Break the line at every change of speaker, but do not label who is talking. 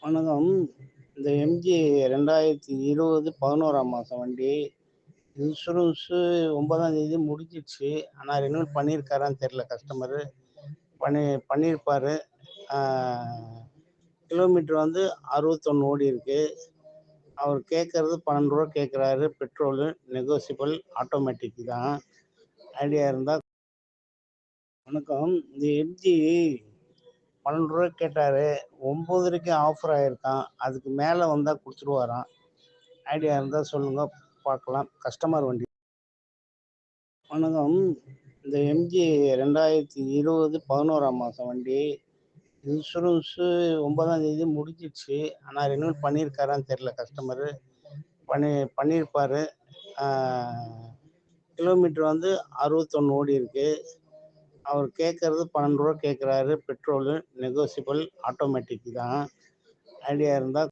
வணக்கம். இந்த எம்ஜி 2020 11ஆம் மாதம் வண்டி. இன்சூரன்ஸு 9ஆம் தேதி முடிஞ்சிடுச்சு. ஆனா ரினிவல் பண்ணியிருக்காரான்னு தெரியல கஸ்டமரு. பண்ணியிருப்பாரு. ஆ கிலோமீட்டர் வந்து 61 ஓடியிருக்கு. அவர் கேட்கறது ரூ. 12 கேட்குறாரு. பெட்ரோலு நெகோசியபிள் ஆட்டோமேட்டிக் தான். ஐடியா இருந்தா வணக்கம். இந்த எம்ஜி ரூ. 12 கேட்டாரு. 9:30க்கு ஆஃபர் ஆயிருக்காம். அதுக்கு மேல வந்தா குடுத்துருவாராம். ஐடியா இருந்தா சொல்லுங்க பார்க்கலாம். கஸ்டமர் வண்டி. வணக்கம். இந்த எம்ஜி 2020 11ஆம் மாதம் வண்டி. இன்சூரன்ஸு 9ஆம் தேதி முடிஞ்சிடுச்சு. ஆனா ரினிவல் பண்ணியிருக்காரான்னு தெரியல கஸ்டமரு. பண்ணியிருப்பாரு. ஆ கிலோமீட்டர் வந்து 61 ஓடியிருக்கு. அவர் கேட்கறது ரூ. 12 கேட்குறாரு. பெட்ரோலு நெகோசியபிள் ஆட்டோமேட்டிக் தான். ஐடியா இருந்தா